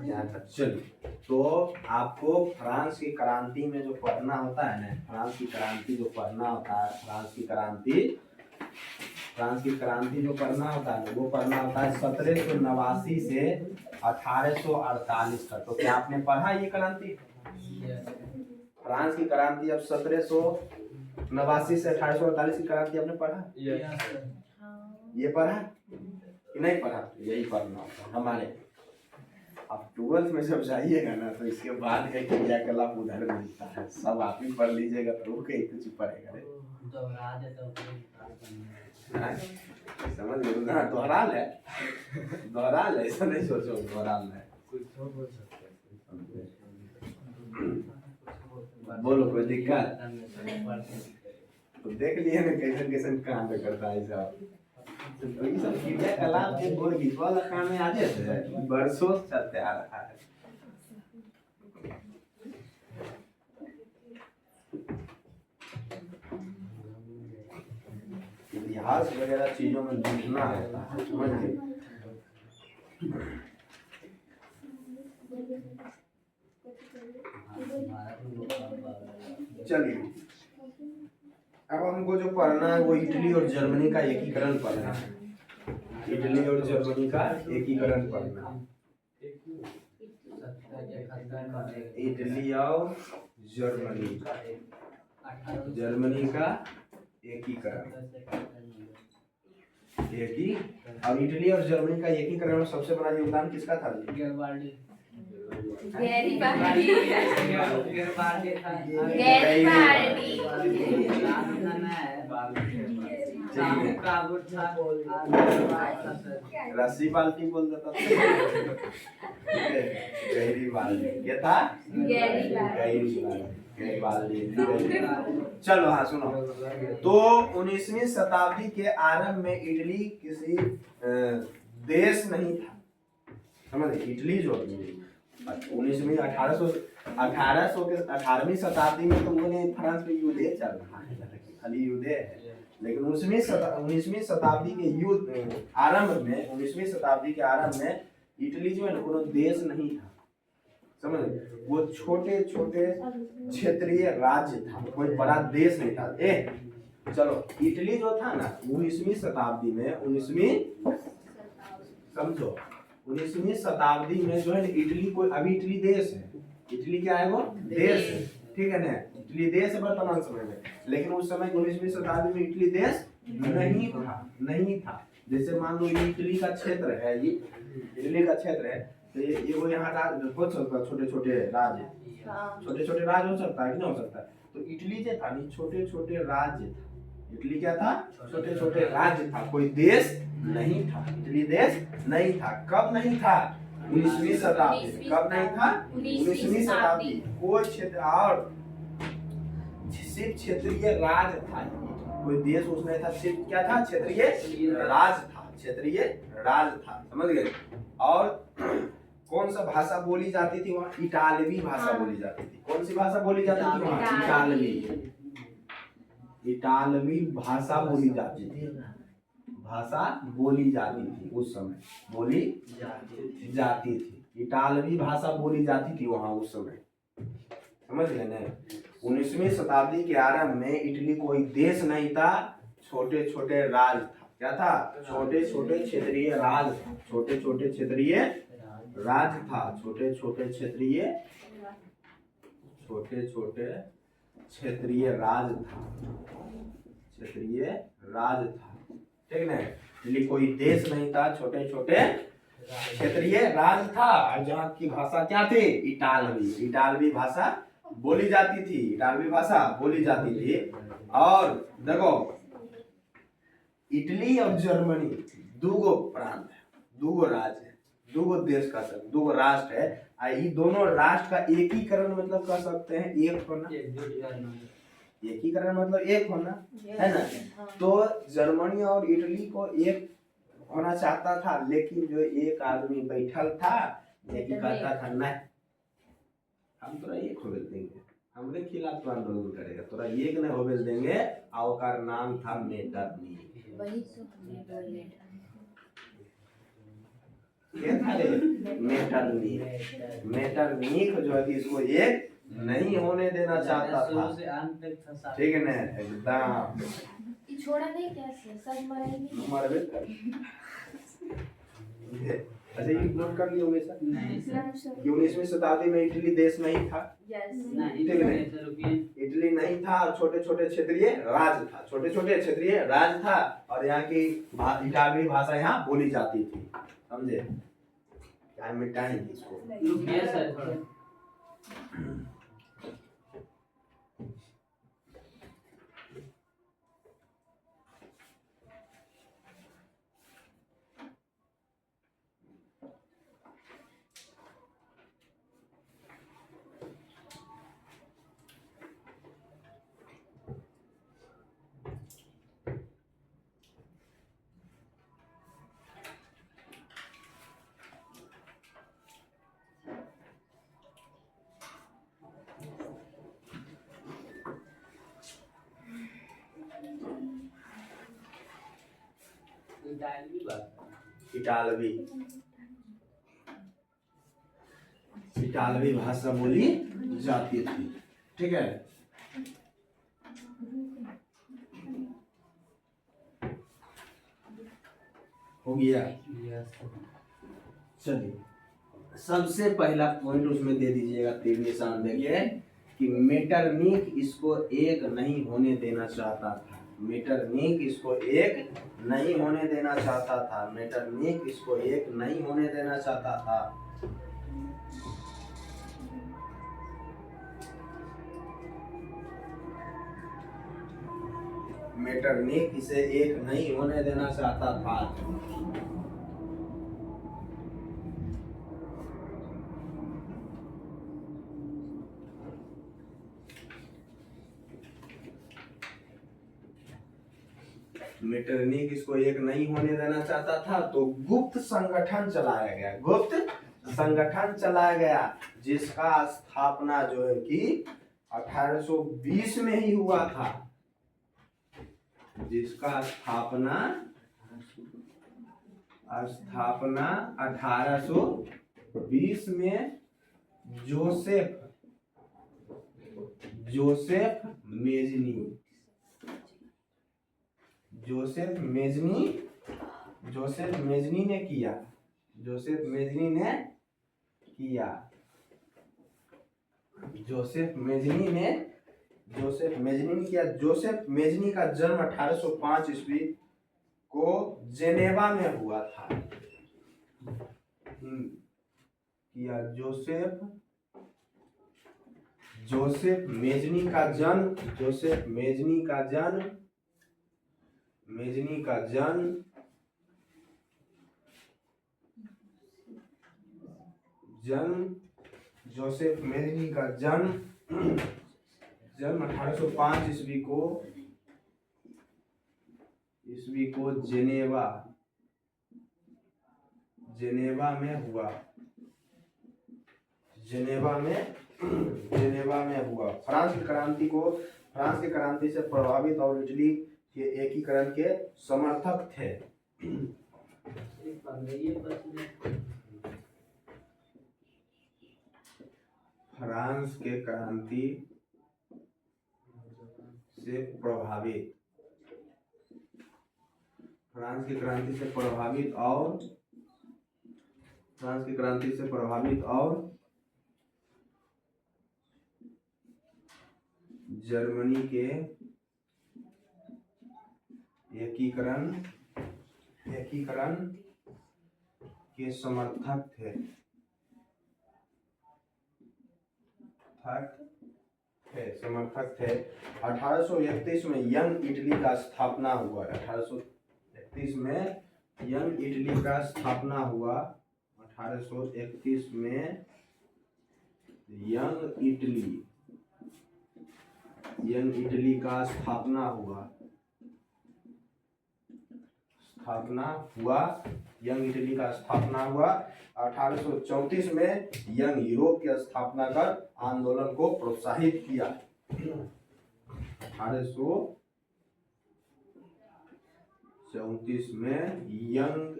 Speaker 1: यहाँ तक। चलिए, तो आपको फ्रांस की क्रांति में जो पढ़ना होता है ना, फ्रांस की क्रांति जो पढ़ना होता है, फ्रांस की क्रांति जो पढ़ना होता है वो पढ़ना होता है 1789 से 1848 तक। तो क्या आपने पढ़ा ये क्रांति? फ्रांस की क्रांति अब 1789 से 1848 की क्रांति आपने पढ़ा? ये पढ़ा कि नहीं पढ़ा? यही पढ़ना होता है हमारे। अब 12th में जब जाइएगा ना तो इसके बाद का क्रियाकलाप उधर मिलता है, सब आप ही पढ़ लीजिएगा तो वो कहीं कुछ पढ़ेगा नहीं। समझ लो ना, दोहरा ले ऐसा नहीं सोचो, दोहरा ले। बोलो कोई दिक्कत? तो देख लिए ना कैसे कैसे काम करता है सब। तो ये सब क्रियाकलाप के बोल विजुअल काम में आ जाते हैं, बरसों चलते आ रहा है। इतिहास वगैरह चीजों में लिखना होता है, समझिए। चलिए, अब हमको जो पढ़ना है वो इटली और जर्मनी का एकीकरण पढ़ना है। इटली और जर्मनी का एकीकरण पढ़ना है। इटली और जर्मनी का एकीकरण। और इटली और जर्मनी का एकीकरण में सबसे बड़ा योगदान किसका था? रस्सी बाल्टी बोल देता था। गहरी बाल्टी क्या था? गहरी बाल्टी। चलो हाँ सुनो, तो 19वीं शताब्दी के आरंभ में इटली किसी देश नहीं था, समझ। इटली जो 19वीं 18वीं शताब्दी में तो उन्होंने फ्रांस पे युद्ध चल रहा है, खाली युद्ध है। लेकिन 19वीं शताब्दी के युद्ध आरंभ में, 19वीं शताब्दी के आरंभ में इटली जो है ना कोनो देश नहीं था, समझ। वो छोटे छोटे क्षेत्रीय राज्य था, कोई बड़ा देश नहीं था। चलो, इटली जो था ना 19वीं शताब्दी में, 19वीं शताब्दी में जो है इटली कोई, अभी इटली देश है। इटली क्या है? वो देश है, ठीक है ना। इटली देश है वर्तमान समय में, लेकिन उस समय 19वीं शताब्दी में इटली देश नहीं था। जैसे मान लो ये इटली का क्षेत्र है, ये इटली का क्षेत्र है, तो ये वो यहाँ राज्य हो सकता है, छोटे छोटे राज्य हो सकता है कि नहीं हो सकता है। तो इटली जो था नहीं, छोटे छोटे राज्य था। इटली क्या था? छोटे छोटे राज्य था, कोई देश नहीं था। इटली देश नहीं था। कब नहीं था? 19वीं शताब्दी। कब नहीं था? 19वीं शताब्दी। कोई क्षेत्र और सिर्फ क्षेत्रीय राज था, कोई देश उसमें था। सिर्फ क्या था? क्षेत्रीय राज था, समझ गए। और कौन सा भाषा बोली जाती थी वहाँ? इटालवी भाषा बोली जाती थी। कौन सी भाषा बोली जाती थी वहाँ? इटालवी भाषा बोली जाती थी। उस समय बोली जाती थी। इटालवी भाषा बोली जाती थी वहाँ उस समय, समझ गए ना। 19वीं शताब्दी के आरंभ में इटली कोई देश नहीं था, छोटे छोटे राज था। क्या था? छोटे छोटे क्षेत्रीय राज था। छोटे छोटे क्षेत्रीय राज था, ठीक ना। इटली कोई देश नहीं था, छोटे छोटे क्षेत्रीय राज था। और जहाँ की भाषा क्या थी? इटालवी भाषा बोली जाती थी। और देखो, इटली और जर्मनी दूगो प्रांत है, दूगो राज्य है, दूगो देश का सब, दूगो राष्ट्र है। ये दोनों राष्ट्र का एकीकरण मतलब कर सकते हैं एक होना। एकीकरण मतलब एक होना, है ना। तो जर्मनी और इटली को एक होना चाहता था, लेकिन जो एक आदमी बैठल था, लेकिन कहता था नहीं, हम तोरा एक हो देंगे, हमरे खिलाफ तो आंदोलन करेगा, तोरा एक नहीं हो देंगे। और का नाम था मेटरनिख। क्या था रे? मेटरनिक। मेटरनिक जो है कि इसको एक नहीं होने देना चाहता
Speaker 3: शुरू
Speaker 1: था,
Speaker 3: से अंत तक था साथ।
Speaker 1: ठीक है ना, एकदम
Speaker 2: ये छोड़ा नहीं कैसे सब मरेंगे।
Speaker 1: मरबे कर। अच्छा ये नोट कर लियो हमेशा
Speaker 3: नहीं सर,
Speaker 1: कि 19वीं शताब्दी में इटली देश नहीं था,
Speaker 3: नहीं
Speaker 1: ठीक है।
Speaker 3: सर, रुकिए।
Speaker 1: इटली नहीं था और छोटे छोटे क्षेत्रीय राज था, छोटे छोटे क्षेत्रीय राज था और यहाँ की इटालवी भाषा यहाँ बोली जाती थी, समझे? क्या मिटाएंगे इसको?
Speaker 3: रुकिए सर थोड़ा। इटालवी भाषा,
Speaker 1: इटालवी इटालवी भाषा बोली जाती थी, ठीक है। हो गया, चलिए सबसे पहला पॉइंट उसमें दे दीजिएगा, तीर निशान देखिए कि मेटरनिक इसको एक नहीं होने देना चाहता था। मेटरनिक इसको एक नहीं होने देना चाहता था। मेटरनिक इसको एक नहीं होने देना चाहता था। मेटरनिक इसे एक नहीं होने देना चाहता था। मेटरनिक इसको एक नहीं होने देना चाहता था, तो गुप्त संगठन चलाया गया। गुप्त संगठन चलाया गया जिसका स्थापना जो है कि 1820 में ही हुआ था। जिसका स्थापना 1820 में जोसेफ मेजनी ने किया। जोसेफ मेजनी ने किया। जोसेफ मेजनी का जन्म 1805 ईस्वी को जेनेवा में हुआ था। किया जोसेफ मेजनी का जन्म 1805 ईस्वी को जेनेवा में हुआ। फ्रांस की क्रांति से प्रभावित और इटली के एकीकरण के समर्थक थे। फ्रांस के क्रांति से प्रभावित और जर्मनी के एकीकरण के समर्थक थे। 1831 में यंग इटली का स्थापना हुआ। 1831 में यंग इटली का स्थापना हुआ। 1831 में यंग इटली का स्थापना हुआ। यंग इटली का स्थापना हुआ। 1834 में यंग यूरोप की स्थापना कर आंदोलन को प्रोत्साहित किया। 1834 में यंग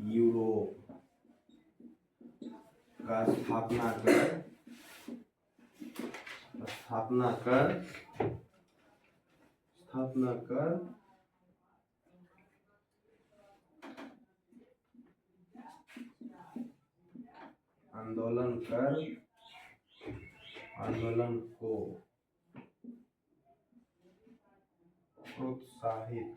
Speaker 1: यूरोप का स्थापना कर आंदोलन को प्रोत्साहित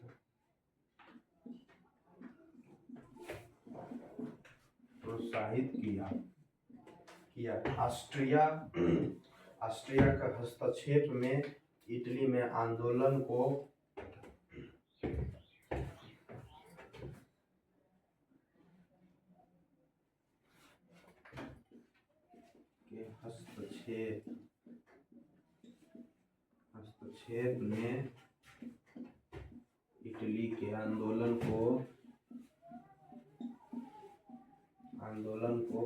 Speaker 1: किया। ऑस्ट्रिया का हस्तक्षेप में इटली में आंदोलन को हस्तक्षेप में इटली के आंदोलन को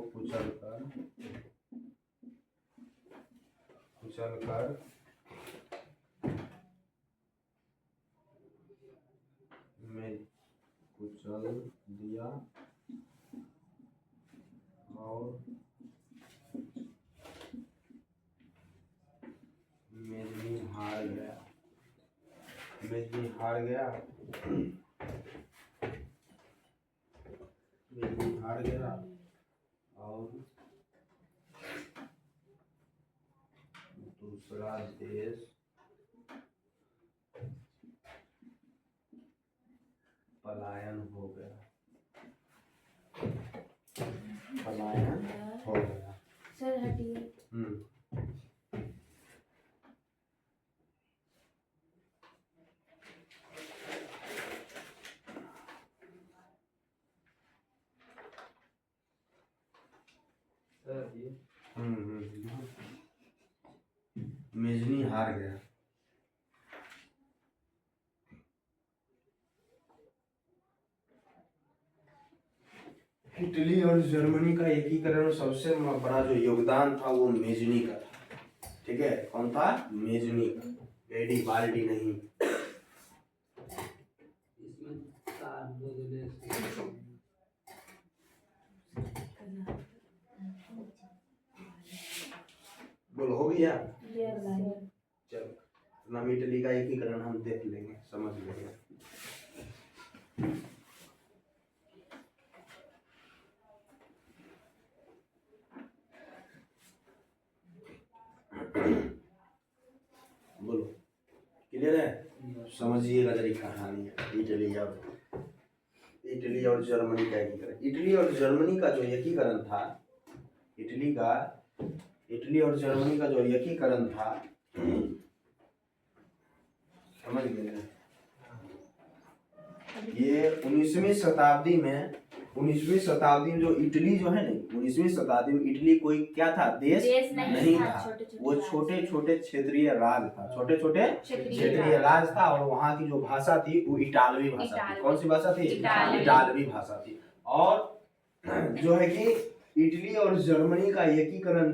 Speaker 1: कुचलकर कुचल दिया और मेजनी हार गया और दूसरा देश पलायन हो गया।
Speaker 2: सर हटिए।
Speaker 1: मेजनी हार गया। इटली और जर्मनी का एकीकरण सबसे बड़ा जो योगदान था वो मेजनी का था। ठीक है, कौन था? मेजनी का, एडी बाल्डी नहीं।
Speaker 3: इसमें तार बदले
Speaker 1: बोलो, हो गया?
Speaker 2: Yes sir.
Speaker 1: चलो, नाम इटली का एकीकरण हम देख लेंगे, समझ लेंगे। बोलो, क्लियर है? समझिएगा जरा कहानी है इटली और जर्मनी का एकीकरण। इटली और जर्मनी का जो एकीकरण था, इटली और जर्मनी का जो एकीकरण था, समझ गए? ये 19वीं शताब्दी में जो इटली जो है ना, 19वीं शताब्दी में इटली कोई क्या था? देश नहीं था। वो छोटे छोटे क्षेत्रीय राज था, छोटे छोटे क्षेत्रीय राज था। और वहाँ की जो भाषा थी वो इटालवी भाषा थी। कौन सी भाषा थी? इटालवी भाषा थी। और जो है कि इटली और जर्मनी का एकीकरण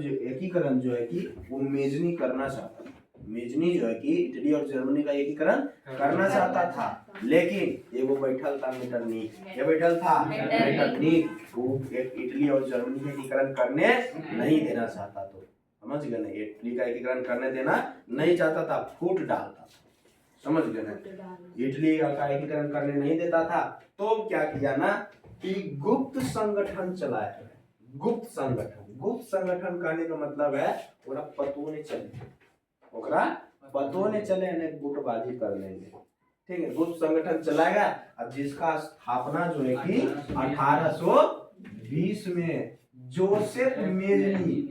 Speaker 1: जो है कि वो मेजनी करना चाहता था। मेजनी जो है कि इटली और जर्मनी का एकीकरण करना चाहता था, लेकिन ये वो बैठल था मेटरनिक। ये बैठल था मेटरनिक। वो इटली और जर्मनी का एकीकरण करने नहीं देना चाहता। तो समझ गए ना, इटली का एकीकरण करने देना नहीं चाहता था, फूट डालता था। समझ गए ना, इटली का एकीकरण करने नहीं देता था। तो क्या किया ना कि गुप्त संगठन चलाया। गुप्त संगठन कहने का मतलब है ओकरा पतो ने चले ने गुटबाजी कर लेंगे। ठीक है, गुप्त संगठन चलाएगा। अब जिसका स्थापना जो है कि 1820 में जोसेफ मेजनी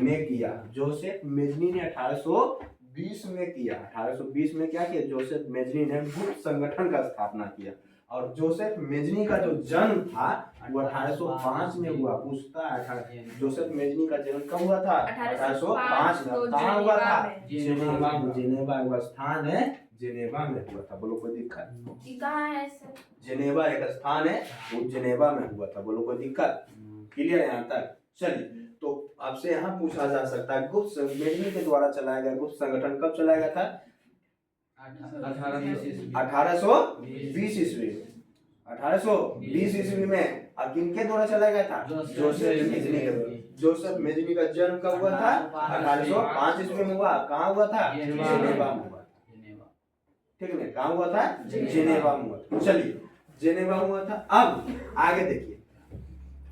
Speaker 1: ने किया। जोसेफ मेजनी ने 1820 में किया। 1820 में क्या किया? जोसेफ मेजनी ने गुप्त संगठन का स्थापना किया। और जोसेफ मेजनी का जो जन्म था वो 1805 में हुआ। पूछता है जोसेफ मेजनी का जन्म कब हुआ था? 1805 में। कहाँ हुआ था? जेनेवा का स्थान है, जेनेवा में हुआ था। बोलो कोई दिक्कत?
Speaker 2: कहाँ है सर?
Speaker 1: जेनेवा एक स्थान है, वो जेनेवा में हुआ था। बोलो कोई दिक्कत? क्लियर है यहाँ तक? चलिए, तो आपसे यहाँ पूछा जा सकता है गुप्त मेजनी के द्वारा चलाया गया गुप्त संगठन कब चलाया गया था? 1820 ईस्वी। 1820 ईस्वी में। और किनके द्वारा चलाया गया था? जोसेफ मेजनी के द्वारा। जोसेफ मेजनी का जन्म कब हुआ था? 1805 ईस्वी में हुआ। कहाँ हुआ था? जेनेवा में हुआ। ठीक है, कहाँ हुआ था? जेनेवा में हुआ था। चलिए, जेनेवा में हुआ था। अब आगे देखिए,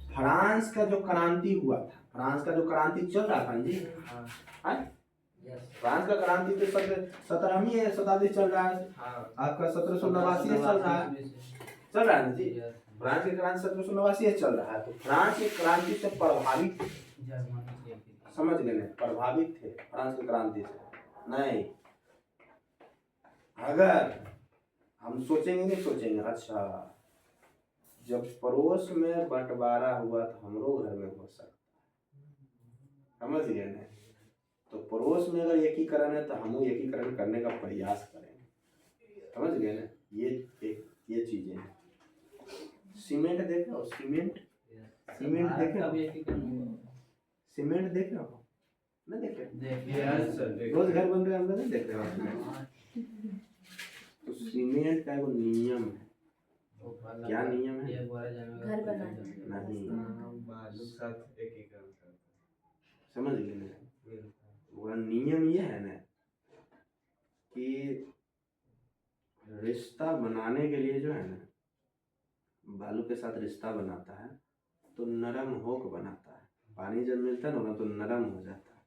Speaker 1: फ्रांस का जो क्रांति हुआ था, फ्रांस का जो क्रांति चल रहा था जी, फ्रांस का क्रांति तो 17वीं शताब्दी चल रहा है। आपका 1789 चल रहा है, चल रहा है ना जी। फ्रांस की क्रांति 1789 चल रहा है। तो फ्रांस की क्रांति से प्रभावित, समझ गए, प्रभावित थे फ्रांस की क्रांति से। नहीं, अगर हम सोचेंगे, नहीं सोचेंगे अच्छा जब पड़ोस में बंटवारा हुआ तो हमरो घर में हो सकता, समझ गए ना। तो पड़ोस में अगर एकीकरण है तो हम एकीकरण करने का प्रयास करेंगे, समझ गए ना। ये चीजें हैं। सीमेंट देख रहे हो? सीमेंट देखे हो? सीमेंट देख रहे हो? नहीं देख रहे? रोज घर बन रहे हैं, हम नहीं देख रहे हो? तो सीमेंट का एक नियम है। क्या नियम है?
Speaker 2: घर बनाना
Speaker 1: नहीं, समझ गए ना। वो नियम ये है ना कि रिश्ता बनाने के लिए जो है ना, बालू के साथ रिश्ता बनाता है तो नरम होकर बनाता है। पानी जब मिलता है ना तो नरम हो जाता है।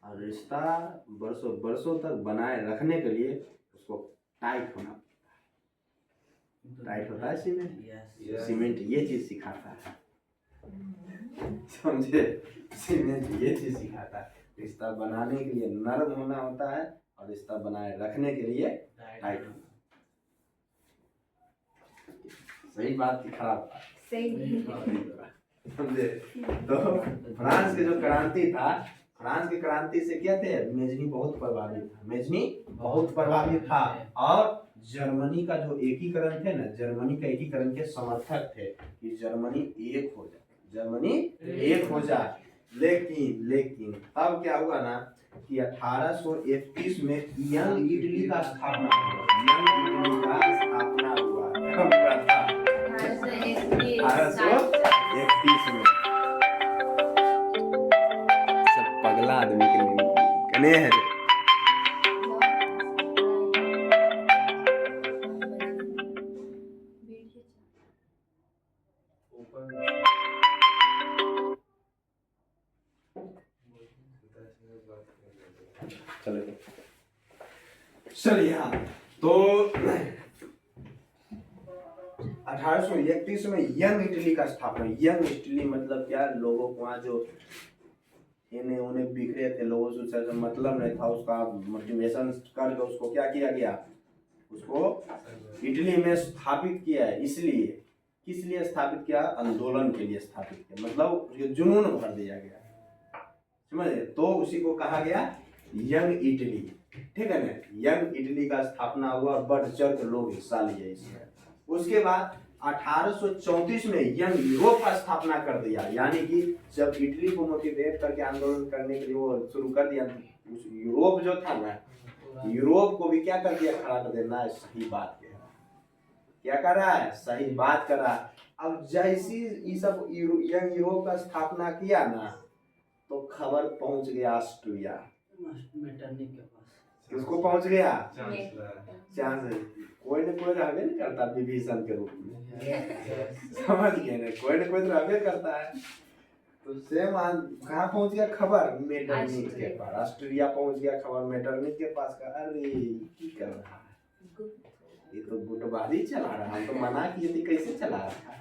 Speaker 1: और रिश्ता बरसों बरसों तक बनाए रखने के लिए उसको टाइट होना, टाइट होता है सीमेंट। सीमेंट ये चीज सिखाता है, समझे। सीमेंट ये चीज सिखाता है, रिश्ता बनाने के लिए नरम होना होता है और रिश्ता बनाए रखने के लिए टाइट होना। सही बात की खराब बात?
Speaker 2: सही।
Speaker 1: समझे। तो फ्रांस की जो क्रांति था, फ्रांस की क्रांति से क्या थे? मेजनी बहुत प्रभावित था, मेजनी बहुत प्रभावित था। और जर्मनी का जो एकीकरण थे ना, जर्मनी का एकीकरण के समर्थक थे कि जर्मनी एक हो जाए, जर्मनी एक हो जाए। लेकिन तब क्या हुआ ना कि 1831 में यंग इटली का स्थापना हुआ। यंग इटली का स्थापना हुआ कब था? 1831 में। सब पगला आदमी के लिए कने है। चलिए हाँ, तो 1831 में यंग इटली का स्थापना। यंग इटली मतलब क्या? लोगों को वहाँ जो इन्हें उन्हें बिखरे थे, लोगों से मतलब नहीं था, उसका मोटिवेशन करके उसको क्या किया गया? उसको इटली में स्थापित किया है। इसलिए किस लिए स्थापित किया? आंदोलन के लिए स्थापित किया, मतलब ये जुनून भर दिया गया, समझे। तो उसी को कहा गया यंग इटली, ठीक है ना। यंग इटली का स्थापना हुआ, बढ़ चढ़ के लोग हिस्सा लिए इसमें। उसके बाद 1834 में यंग यूरोप का स्थापना कर दिया, यानी कि जब इटली को मोटिवेट करके आंदोलन करने के लिए वो शुरू कर दिया, उस यूरोप जो था ना, यूरोप को भी क्या कर दिया? खड़ा कर देना है, सही बात कह रहा है। क्या कर रहा है? सही बात कर रहा है। अब जैसी ये सब यंग यूरोप का स्थापना किया ना, तो खबर पहुंच गया ऑस्ट्रिया। किसको पहुंच गया? चांस कोई न कोई रहबे नहीं करता विभीषण के रूप में, समझ गए ना। कोई न कोई तो रहबे करता है। तो सेम कहाँ पहुंच गया खबर? मेटरनिच के पास। ऑस्ट्रिया पहुंच गया खबर मेटरनिच के पास का। अरे की कर रहा है, ये तो गुटबाजी चला रहा है, हम तो मना किए थे, कैसे चला रहा है।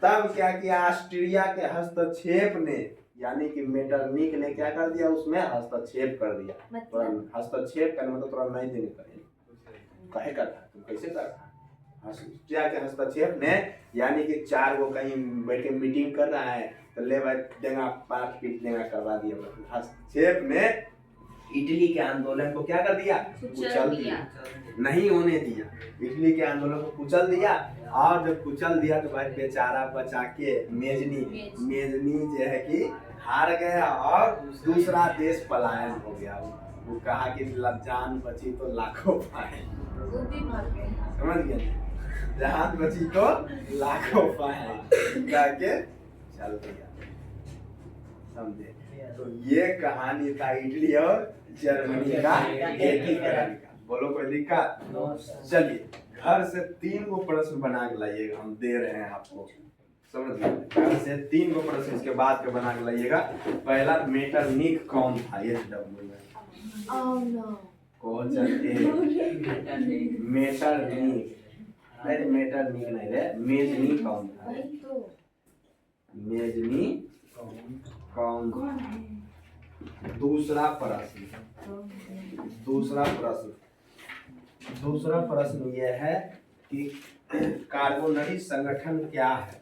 Speaker 1: तब क्या किया? ऑस्ट्रिया के हस्तक्षेप ने, यानी कि मेटरनिच ने क्या कर दिया? उसमें हस्तक्षेप कर दिया। हस्तक्षेप करने मतलब थोड़ा नहीं देने पड़े, कहे कर था तुम कैसे कर रहा? ऑस्ट्रिया के हस्तक्षेप ने, यानी कि 4 वो कहीं बैठ के मीटिंग कर रहा है तो ले भाई देगा, पाट पीट देगा, करवा दिया। हस्तक्षेप ने इटली के आंदोलन को क्या कर दिया? कुचल दिया, नहीं होने दिया। इटली के आंदोलन को कुचल दिया। और जब कुचल दिया तो भाई बेचारा बचा के मेजनी जो है कि हार गया और दूसरा देश पलायन हो गया। वो कहा कि जान बची तो लाखों पाए, समझ गए। जहां बची तो लाखों फाइन जाके चल दिया। समझे? तो ये कहानी था इटली और जर्मनी का एकीकरण का। बोलो कोई दिक्कत? चलिए घर से 3 गो प्रश्न बना के लाइएगा, हम दे रहे हैं आपको। समझ गए? घर से 3 गो प्रश्न इसके बाद के बना के लाइएगा। पहला मेटरनिक कौन था? ये मेटरनिक, अरे मेटरनिक नहीं रे, मेजनी कौन था? मेजनी कौन? दूसरा प्रश्न यह है कि कार्बोनरी संगठन क्या है?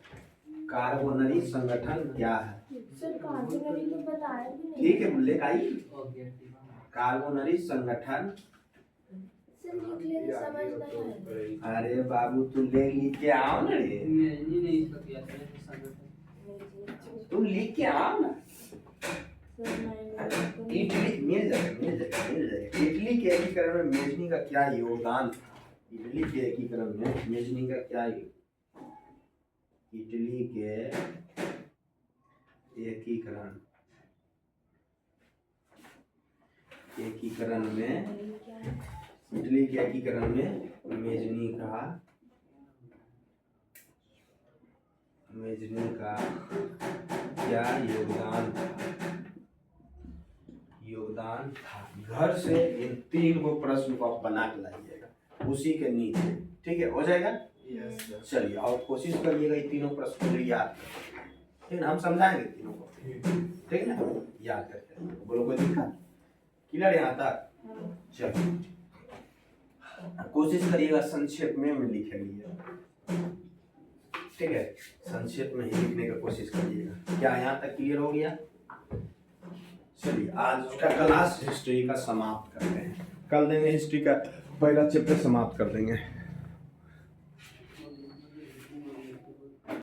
Speaker 1: कार्बोनरी संगठन क्या है?
Speaker 2: सर कार्बोनरी तो बताया भी नहीं।
Speaker 1: ठीक है, लेकर आइए। कार्बोनरी संगठन।
Speaker 2: सर लिख लेने समझ नहीं आया।
Speaker 1: अरे बाबू तू लिख के आओ ना रे, तुम लिख के आओ ना। इटली मिल जाएगा। इटली के एकीकरण में मेजनी का क्या योगदान था? इटली के एकीकरण में मेजनी का क्या इटली के एकीकरण में मेजनी का क्या योगदान था? घर से इन 3 गो प्रश्न को आप बना के लाइएगा उसी के नीचे। ठीक है, हो जाएगा? चलिए और कोशिश करिएगा ये तीनों प्रश्न को याद करने। ठीक है, हम समझाएंगे तीनों को। ठीक है ना, याद करके। बोलो कोई दिक्कत? क्लियर यहाँ तक? चलिए कोशिश करिएगा संक्षेप में लिखे लिए। ठीक है, संक्षेप में ही लिखने का कोशिश करिएगा। क्या यहाँ तक क्लियर हो गया? चलिए आज का क्लास हिस्ट्री का समाप्त करते हैं। कल देंगे हिस्ट्री का पहला चैप्टर समाप्त कर देंगे।